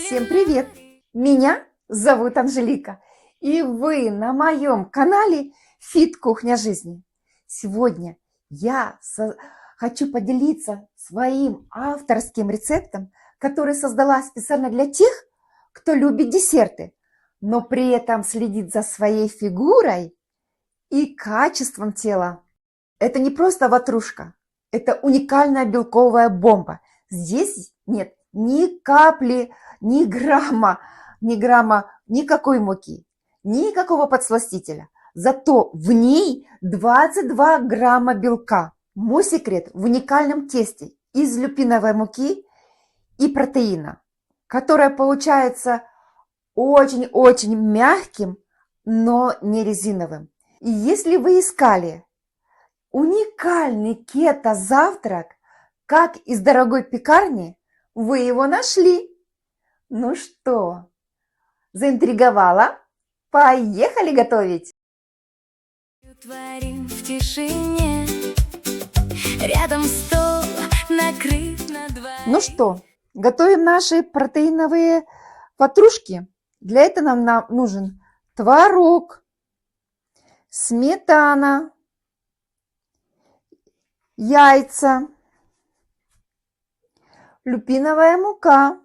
Всем привет! Меня зовут Анжелика, и вы на моем канале Fit Кухня Жизни. Сегодня я хочу поделиться своим авторским рецептом, который создала специально для тех, кто любит десерты, но при этом следит за своей фигурой и качеством тела. Это не просто ватрушка, это уникальная белковая бомба. Здесь нет ни капли, ни грамма, никакой муки, никакого подсластителя. Зато в ней 22 грамма белка. Мой секрет в уникальном тесте из люпиновой муки и протеина, которое получается очень-очень мягким, но не резиновым. И если вы искали уникальный кето-завтрак, как из дорогой пекарни, вы его нашли. Ну что, заинтриговала? Поехали готовить! Творим в тишине, рядом стол накрыт на двоих. Ну что, готовим наши протеиновые ватрушки. Для этого нам нужен творог, сметана, яйца, люпиновая мука,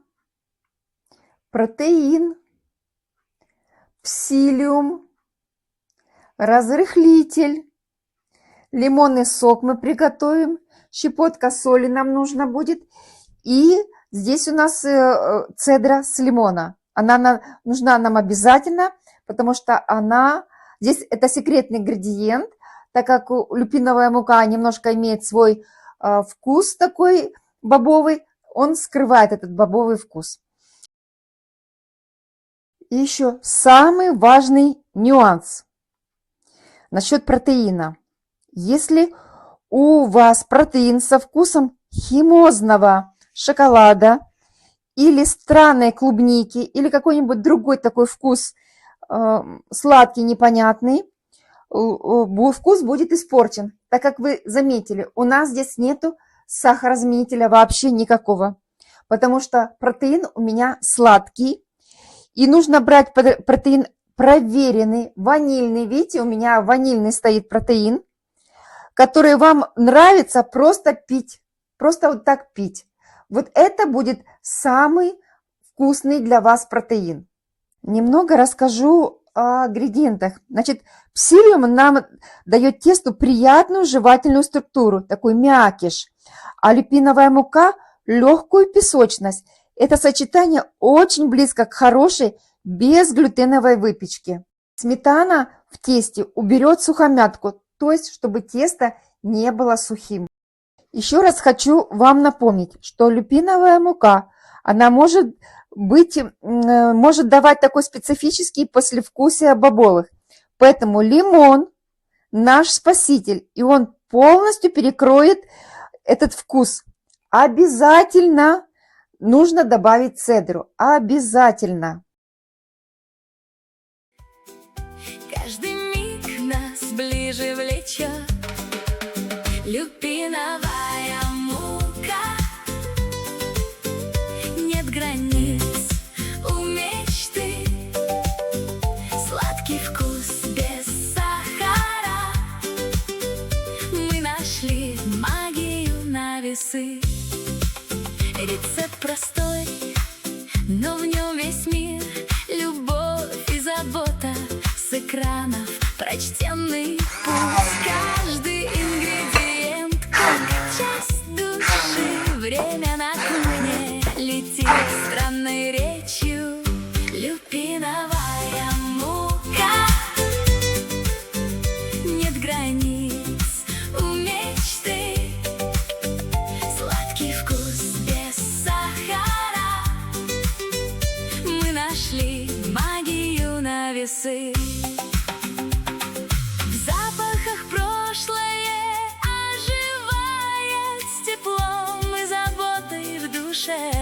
протеин, псилиум, разрыхлитель, лимонный сок мы приготовим, щепотка соли нам нужно будет. И здесь у нас цедра с лимона. Она нужна нам обязательно, потому что здесь это секретный ингредиент, так как люпиновая мука немножко имеет свой вкус такой бобовый, он скрывает этот бобовый вкус. И еще самый важный нюанс насчет протеина. Если у вас протеин со вкусом химозного шоколада или странной клубники, или какой-нибудь другой такой вкус сладкий, непонятный, вкус будет испорчен. Так как вы заметили, у нас здесь нету сахарозаменителя вообще никакого, потому что протеин у меня сладкий, и нужно брать протеин проверенный, ванильный. Видите, у меня ванильный стоит протеин, который вам нравится просто пить, просто вот так пить. Вот это будет самый вкусный для вас протеин. Немного расскажу о ингредиентах. Значит, псилиум нам дает тесту приятную жевательную структуру, такой мякиш, а люпиновая мука – легкую песочность. Это сочетание очень близко к хорошей безглютеновой выпечке. Сметана в тесте уберет сухомятку, то есть чтобы тесто не было сухим. Еще раз хочу вам напомнить, что люпиновая мука, она может давать такой специфический послевкусие бобовых. Поэтому лимон наш спаситель, и он полностью перекроет этот вкус. Обязательно нужно добавить цедру. Обязательно. Каждый миг нас ближе влечет люпиновая мука. Нет границ у мечты, сладкий вкус без сахара. Мы нашли магию на весы. Рецепт простой, но в нем весь мир, любовь и забота с экранов прочтенный путь. Каждый ингредиент как часть души. Время на кухне летит странной речью. Люпиновая мука. Нет границ у мечты, сладкий вкус без сахара. Мы нашли магию на весы. В запахах прошлое оживает с теплом и заботой в душе.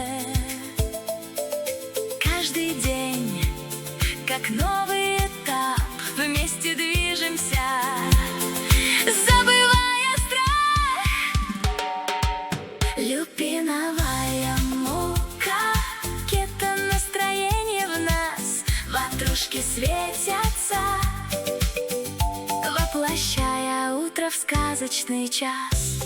Каждый день как новый этап, вместе движемся, забывая страх. Люпиновая мука, кето-настроение. ватрушки светятся, воплощая утро в сказочный час.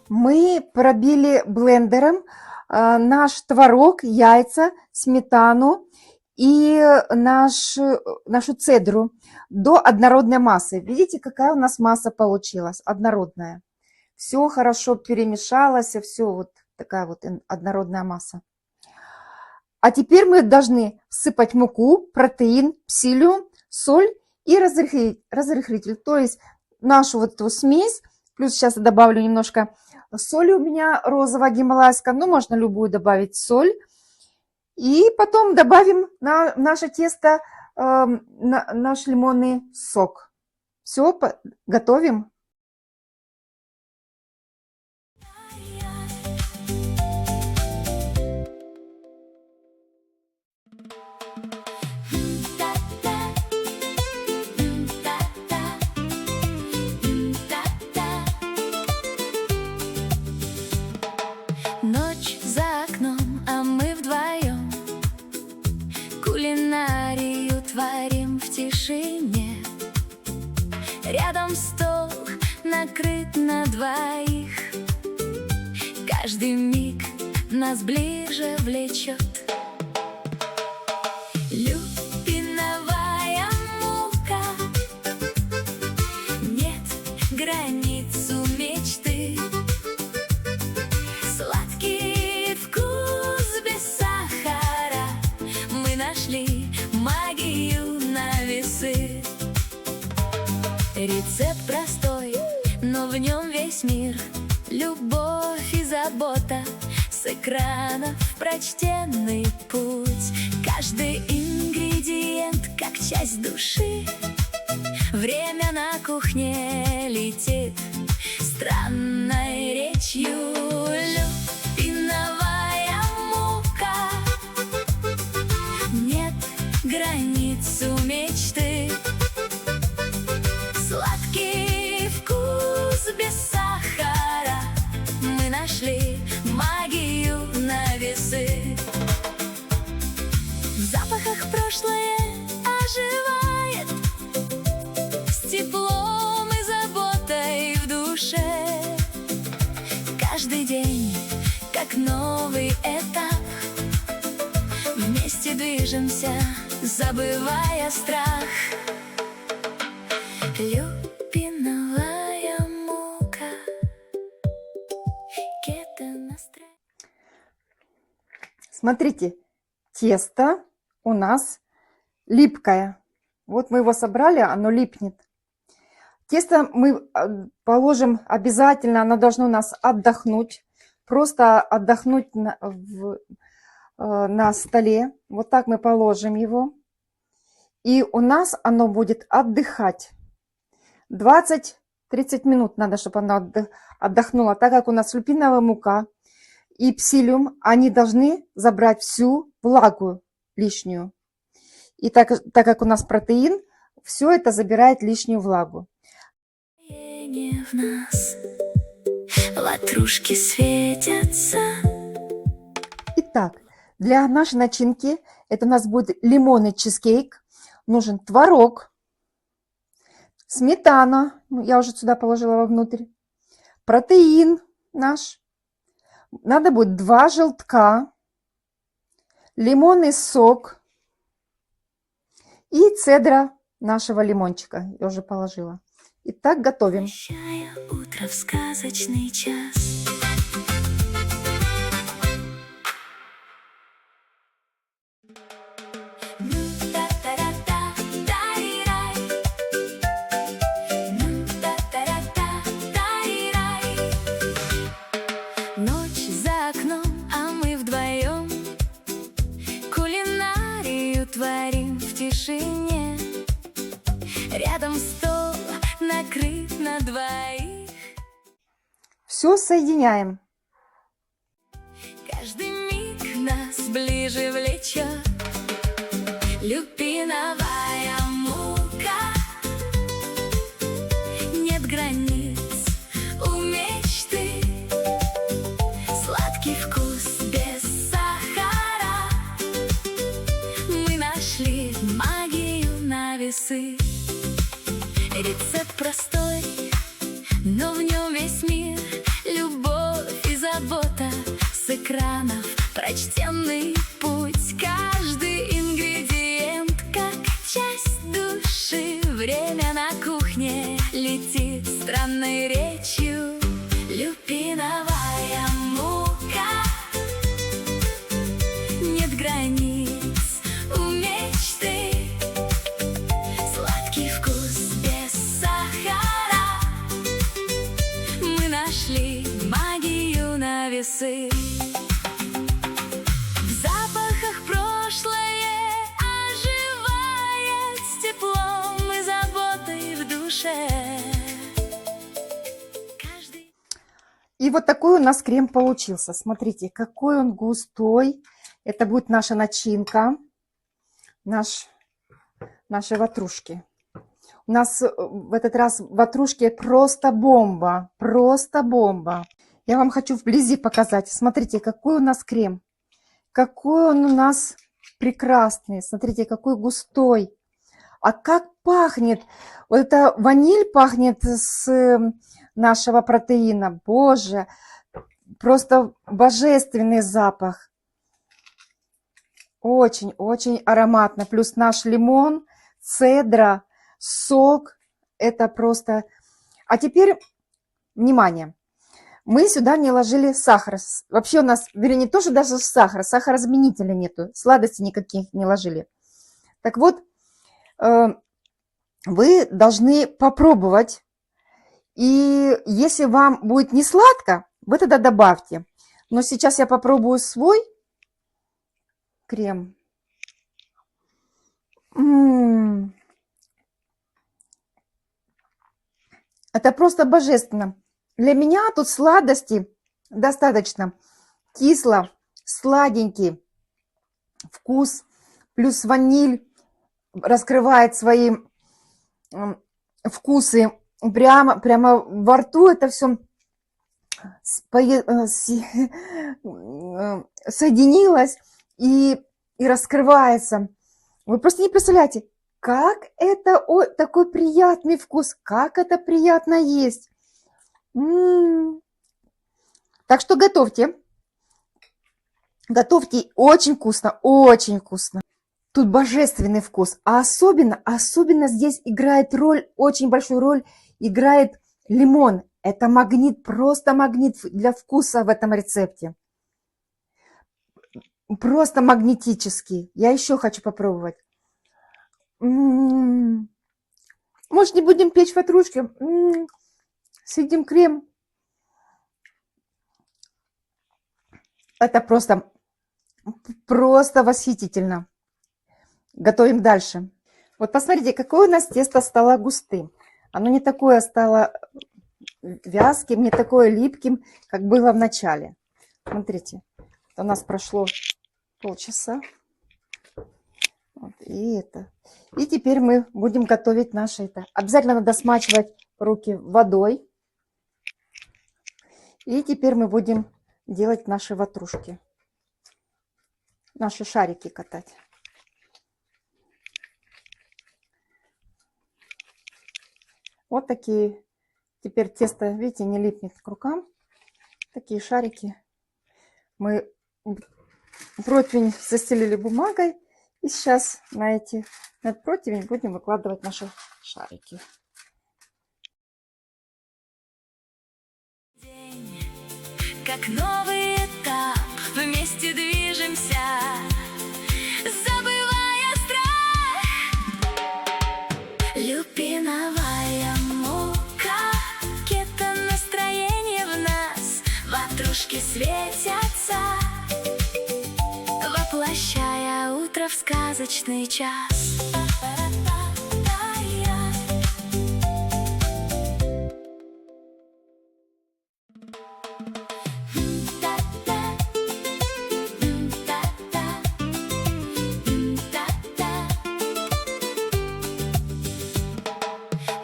Мы пробили блендером наш творог, яйца, сметану и нашу цедру до однородной массы. Видите, какая у нас масса получилась, однородная. Все хорошо перемешалось, все вот такая вот однородная масса. А теперь мы должны всыпать муку, протеин, псилиум, соль и разрыхлитель. То есть нашу вот эту смесь, плюс сейчас я добавлю немножко соли, у меня розовая гималайская, ну можно любую добавить соль. И потом добавим в наше тесто наш лимонный сок. Все, готовим. Ночь за окном, а мы вдвоем кулинарию творим в тишине. Рядом стол накрыт на двоих, каждый миг нас ближе влечет. Люпиновая мука, нет границ у мечты. Сладкий вкус без сахара, мы нашли магию на весы. Рецепт простой, но в нем весь мир. Любовь и забота с экранов прочтенный путь. Каждый ингредиент как часть души. Время на кухне летит странной речью. Люпиновая мука, нет границ у мечты. Сладкий вкус без сахара, мы нашли магию на весы. В запахах прошлое оживает, с теплом и заботой в душе. Каждый день как новый этап, вместе движемся, забывая страх. Люпиновая мука, кето настроение. Смотрите, тесто у нас липкое. Вот мы его собрали, оно липнет. Тесто мы положим обязательно, оно должно у нас отдохнуть. Просто отдохнуть на столе. Вот так мы положим его. И у нас оно будет отдыхать. 20-30 минут надо, чтобы оно отдохнуло. Так как у нас люпиновая мука и псилиум, они должны забрать всю влагу лишнюю. И так как у нас протеин, все это забирает лишнюю влагу. В нас ватрушки светятся. Итак, для нашей начинки это у нас будет лимонный чизкейк. Нужен творог, сметана, я уже сюда положила вовнутрь, протеин наш. Надо будет 2 желтка, лимонный сок и цедра нашего лимончика. Я уже положила. Итак, готовим. Воплощая утро в сказочный час. Ночь за окном, а мы вдвоем кулинарию творим в тишине. Рядом стол накрыт на двоих. Все соединяем. Каждый миг нас ближе влечет. Люпиновая мука, нет границ у мечты. Сладкий вкус без сахара, мы нашли И вот такой у нас крем получился. Смотрите, какой он густой. Это будет наша начинка, наши ватрушки. У нас в этот раз ватрушки просто бомба, просто бомба. Я вам хочу вблизи показать. Смотрите, какой у нас крем. Какой он у нас прекрасный. Смотрите, какой густой. А как пахнет. Вот это ваниль пахнет с нашего протеина. Боже, просто божественный запах. Очень-очень ароматно. Плюс наш лимон, цедра, сок. Это просто... А теперь, внимание. Мы сюда не ложили сахар. Вообще у нас, вернее, не то, что даже сахара, сахарозаменителя нету. Сладостей никаких не ложили. Так вот, вы должны попробовать. И если вам будет не сладко, вы тогда добавьте. Но сейчас я попробую свой крем. Это просто божественно. Для меня тут сладости достаточно. Кисло, сладенький вкус, плюс ваниль раскрывает свои вкусы. Прямо во рту это все соединилось и раскрывается. Вы просто не представляете, как это такой приятный вкус, как это приятно есть. Так что готовьте. Готовьте, очень вкусно, очень вкусно. Тут божественный вкус. А особенно здесь играет роль, очень большую роль играет лимон. Это магнит, просто магнит для вкуса в этом рецепте. Просто магнетический. Я еще хочу попробовать. Может, не будем печь ватрушки? Съедим крем. Это просто восхитительно. Готовим дальше. Вот посмотрите, какое у нас тесто стало густым. Оно не такое стало вязким, не такое липким, как было в начале. Смотрите, у нас прошло полчаса. Вот, и теперь мы будем готовить наше это. Обязательно надо смачивать руки водой. И теперь мы будем делать наши ватрушки. Наши шарики катать. Вот такие. Теперь тесто, видите, не липнет к рукам. Такие шарики. Мы противень застелили бумагой. И сейчас на этот противень будем выкладывать наши шарики. День, как новый этап, вместе движемся, забывая страх. Люпиновая мука, кето-настроение в нас, ватрушки светятся, воплощая утро в сказочный час.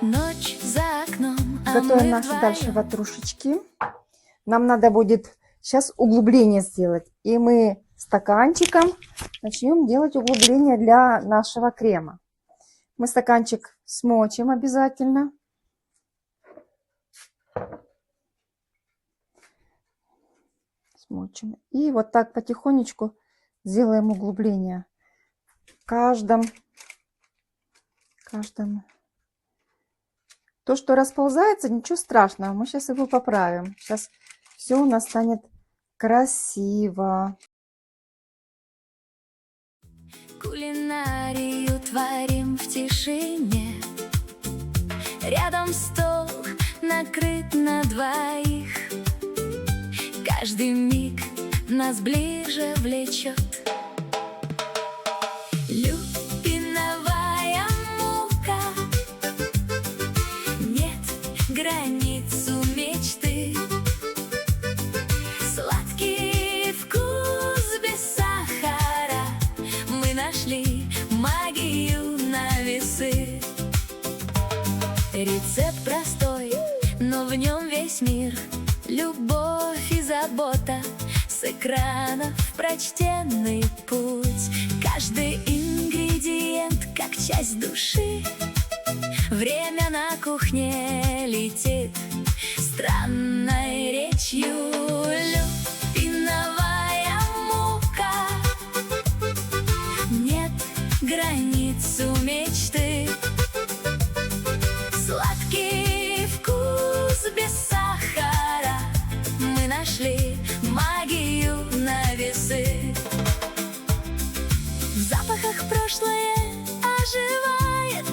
Ночь за окном, Готовим наши дальше ватрушечки. Нам надо будет сейчас углубление сделать. И мы стаканчиком начнем делать углубление для нашего крема. Мы стаканчик смочим обязательно. Смочим. И вот так потихонечку сделаем углубление. В каждом. То, что расползается, ничего страшного. Мы сейчас его поправим. Сейчас все у нас станет красиво. Кулинарию творим в тишине. Рядом стол накрыт на двоих. Каждый миг нас ближе влечет. Люпиновая мука, нет границ у мечты. нашли магию на весы. Рецепт простой, но в нем весь мир. Любовь и забота, с экранов прочтенный путь. Каждый ингредиент как часть души. Время на кухне летит странной речью. Люпиновая мука, нет границ у мечты. Сладкий вкус без сахара, мы нашли магию на весы. В запахах прошлое оживает,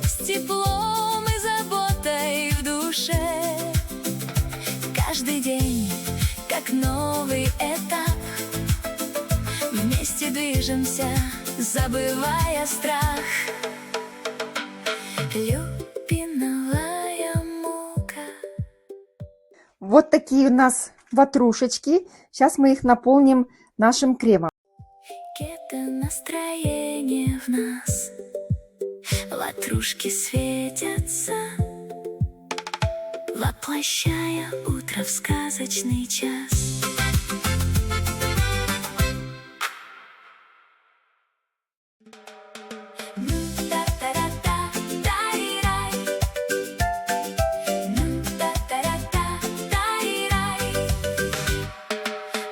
с теплом и заботой в душе. Каждый день как новый этап, вместе движемся, забывая страх. Люпиновая мука. Вот такие у нас ватрушечки. Сейчас мы их наполним нашим кремом. Это настроение в нас, ватрушки светятся, воплощая утро в сказочный час.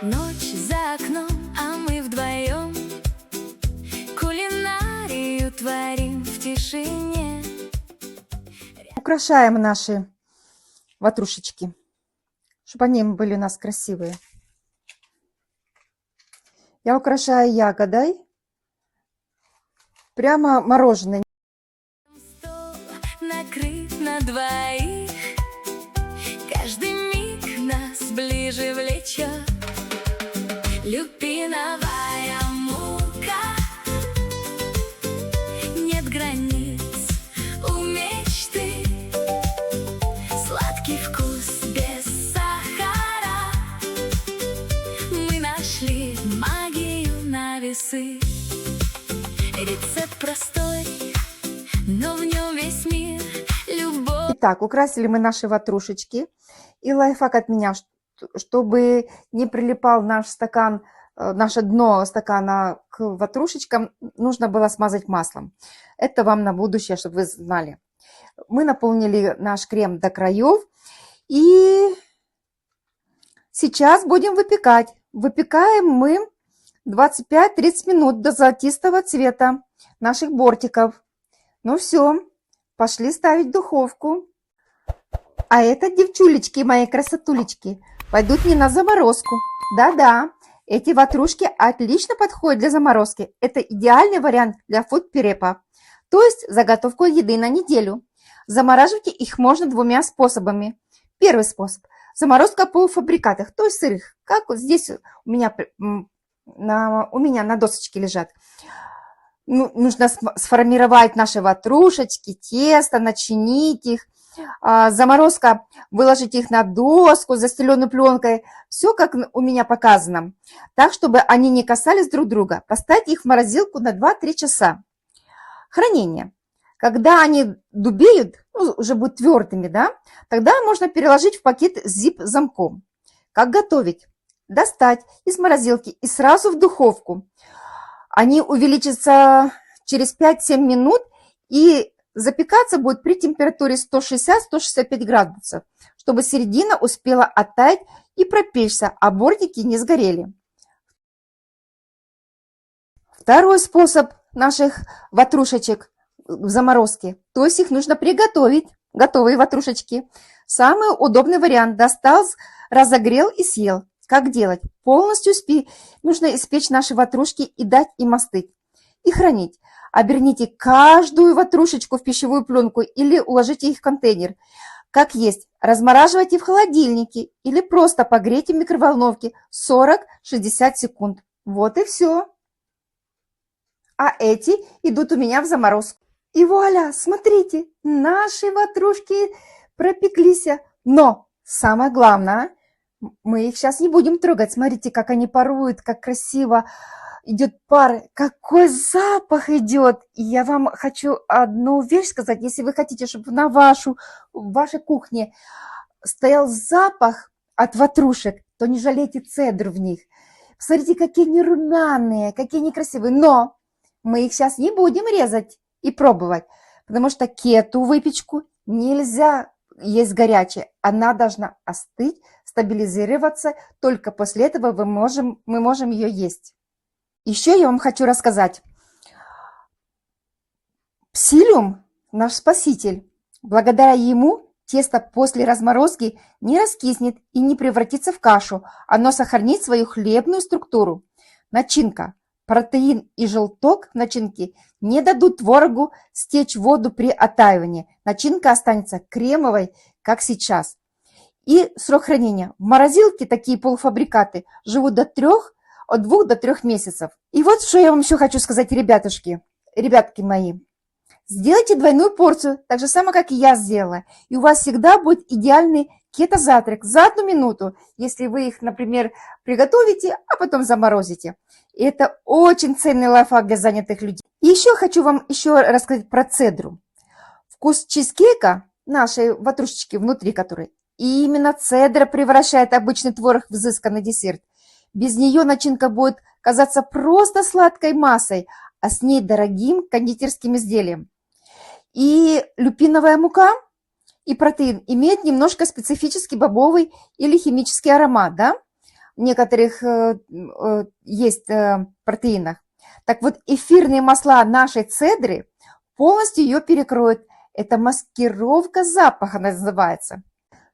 Ночь за окном, а мы вдвоем кулинарию творим в тишине. Украшаем наши ватрушечки, чтобы они были у нас красивые. Я украшаю ягодой, прямо мороженое. Стол накрыт на двоих, каждый миг нас ближе влечет. Люпиновая мука, нет границ у мечты. Сладкий вкус без сахара, мы нашли магию на весы. Рецепт простой, но в нем весь мир. Любовь. Итак, украсили мы наши ватрушечки. И лайфхак от меня, чтобы не прилипал наш стакан, наше дно стакана к ватрушечкам, нужно было смазать маслом. Это вам на будущее, чтобы вы знали. Мы наполнили наш крем до краев. И сейчас будем выпекать. Выпекаем мы 25-30 минут до золотистого цвета наших бортиков. Ну все, пошли ставить в духовку. А это, девчулечки, мои красотулечки, пойдут не на заморозку. Да-да, эти ватрушки отлично подходят для заморозки. Это идеальный вариант для фуд-препа, то есть заготовку еды на неделю. Замораживать их можно двумя способами. Первый способ – заморозка полуфабрикатов, то есть сырых, как вот здесь у меня на досочке лежат. Нужно сформировать наши ватрушечки, тесто, начинить их. Заморозка, выложить их на доску, застеленную пленкой. Все, как у меня показано. Так, чтобы они не касались друг друга. Поставить их в морозилку на 2-3 часа. Хранение. Когда они дубеют, уже будут твердыми, да, тогда можно переложить в пакет с zip-замком. Как готовить? Достать из морозилки и сразу в духовку. Они увеличатся через 5-7 минут и запекаться будет при температуре 160-165 градусов, чтобы середина успела оттаять и пропечься, а бортики не сгорели. Второй способ наших ватрушечек в заморозке, то есть их нужно приготовить, готовые ватрушечки. Самый удобный вариант: достал, разогрел и съел. Как делать? Полностью нужно испечь наши ватрушки и дать им остыть. И хранить. Оберните каждую ватрушечку в пищевую пленку или уложите их в контейнер. Как есть, размораживайте в холодильнике или просто погрейте в микроволновке 40-60 секунд. Вот и все. А эти идут у меня в заморозку. И вуаля, смотрите, наши ватрушки пропеклись. Но самое главное, мы их сейчас не будем трогать. Смотрите, как они паруют, как красиво. идет пар, какой запах идет. И я вам хочу одну вещь сказать. Если вы хотите, чтобы в вашей кухне стоял запах от ватрушек, то не жалейте цедру в них. Смотрите, какие они румяные, какие они красивые. Но мы их сейчас не будем резать и пробовать, потому что кету выпечку нельзя есть горячей. Она должна остыть, стабилизироваться. Только после этого мы можем ее есть. Еще я вам хочу рассказать. Псилиум – наш спаситель. Благодаря ему тесто после разморозки не раскиснет и не превратится в кашу. Оно сохранит свою хлебную структуру. Начинка. Протеин и желток в начинке не дадут творогу стечь воду при оттаивании. Начинка останется кремовой, как сейчас. И срок хранения. В морозилке такие полуфабрикаты живут от 2 до 3 месяцев. И вот что я вам еще хочу сказать, ребятки мои. Сделайте двойную порцию, так же самое, как и я сделала. И у вас всегда будет идеальный кето-завтрак за 1 минуту, если вы их, например, приготовите, а потом заморозите. И это очень ценный лайфхак для занятых людей. И еще хочу вам рассказать про цедру. Вкус чизкейка, нашей ватрушечки внутри которой, и именно цедра превращает обычный творог в изысканный десерт. Без нее начинка будет казаться просто сладкой массой, а с ней дорогим кондитерским изделием. И люпиновая мука и протеин имеют немножко специфический бобовый или химический аромат, да? В некоторых есть протеинах. Так вот, эфирные масла нашей цедры полностью ее перекроют. Это маскировка запаха называется.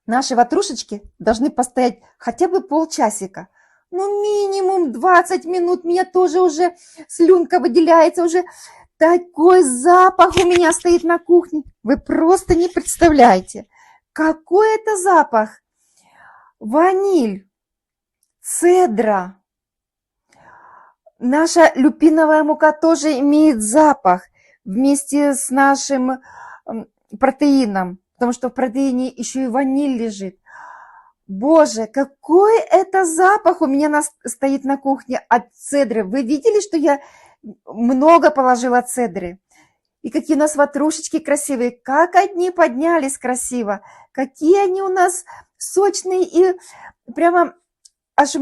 Наши ватрушечки должны постоять хотя бы полчасика. Ну, минимум 20 минут. Меня тоже уже слюнка выделяется, уже такой запах у меня стоит на кухне. Вы просто не представляете, какой это запах. Ваниль, цедра. Наша люпиновая мука тоже имеет запах вместе с нашим протеином, потому что в протеине еще и ваниль лежит. Боже, какой это запах у меня стоит на кухне от цедры. Вы видели, что я много положила цедры? И какие у нас ватрушечки красивые. Как одни поднялись красиво. Какие они у нас сочные. И прямо аж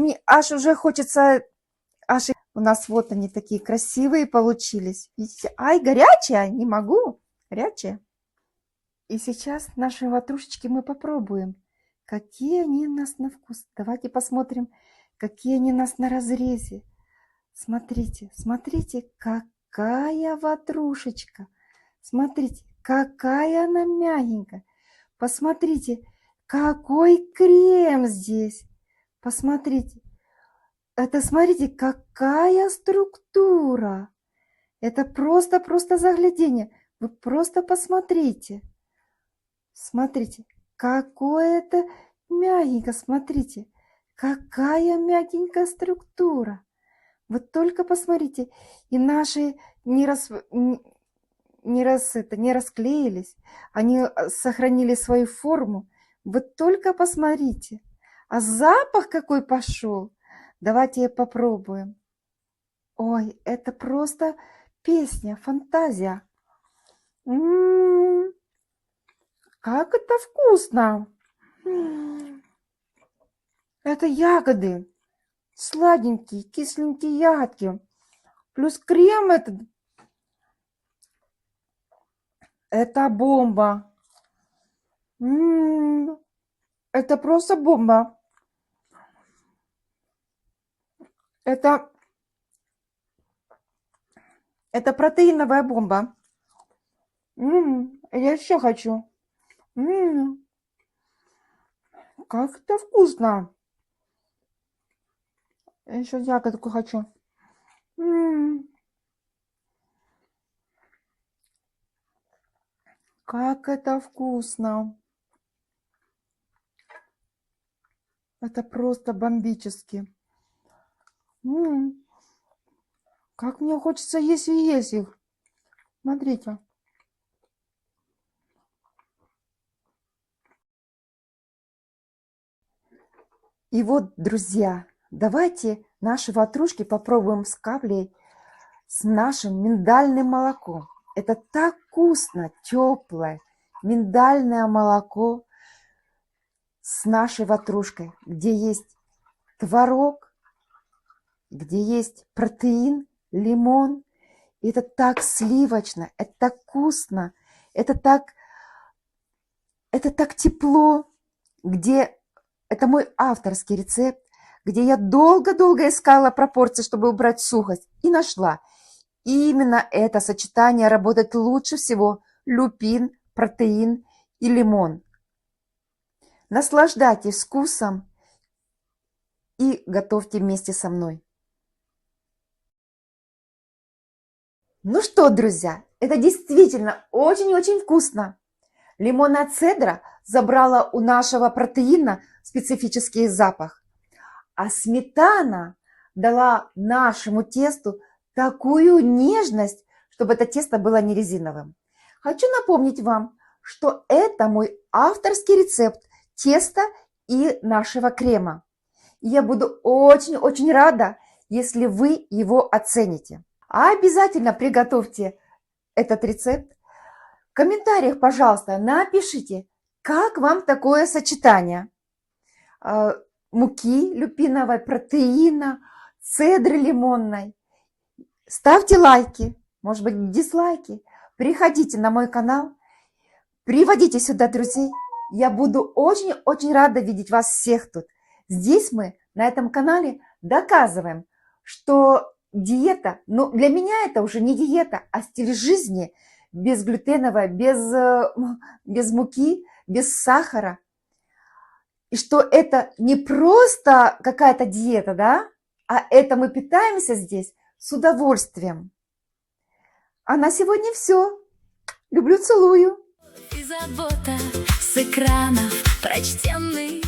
уже хочется... У нас вот они такие красивые получились. Видите? Ай, горячая, не могу. Горячая. И сейчас наши ватрушечки мы попробуем. Какие они у нас на вкус. Давайте посмотрим, какие они у нас на разрезе. Смотрите, смотрите, какая ватрушечка. Смотрите, какая она мягенькая. Посмотрите, какой крем здесь. Посмотрите. Это, смотрите, какая структура. Это просто загляденье. Вы просто посмотрите. Смотрите. Какое это мягенько, смотрите, какая мягенькая структура. Вы только посмотрите, и наши не расклеились, они сохранили свою форму. Вы только посмотрите. А запах какой пошел. Давайте попробуем. Ой, это просто песня, фантазия. Как это вкусно! Это ягоды, сладенькие, кисленькие ягодки, плюс крем этот. Это бомба. Это просто бомба. Это протеиновая бомба. Я еще хочу. Как это вкусно! Я еще ягодку хочу. Как это вкусно! Это просто бомбически. Как мне хочется есть и есть их. Смотрите. И вот, друзья, Давайте наши ватрушки попробуем с каплей с нашим миндальным молоком. Это так вкусно, теплое миндальное молоко с нашей ватрушкой, где есть творог, где есть протеин, лимон. И это так сливочно, это так вкусно, это так тепло, где это мой авторский рецепт, где я долго-долго искала пропорции, чтобы убрать сухость, и нашла. И именно это сочетание работает лучше всего: люпин, протеин и лимон. Наслаждайтесь вкусом и готовьте вместе со мной. Ну что, друзья, это действительно очень-очень вкусно. Лимонная цедра забрала у нашего протеина специфический запах, а сметана дала нашему тесту такую нежность, чтобы это тесто было не резиновым. Хочу напомнить вам, что это мой авторский рецепт теста и нашего крема. И я буду очень-очень рада, если вы его оцените. А обязательно приготовьте этот рецепт. В комментариях, пожалуйста, напишите, как вам такое сочетание муки люпиновой, протеина, цедры лимонной. Ставьте лайки, может быть, дизлайки. Приходите на мой канал, приводите сюда друзей. Я буду очень-очень рада видеть вас всех тут. Здесь мы на этом канале доказываем, что диета, ну для меня это уже не диета, а стиль жизни безглютеновая, без муки, без сахара. И что это не просто какая-то диета, да, а это мы питаемся здесь с удовольствием. А на сегодня все. Люблю, целую. И забота с экранов прочтенный.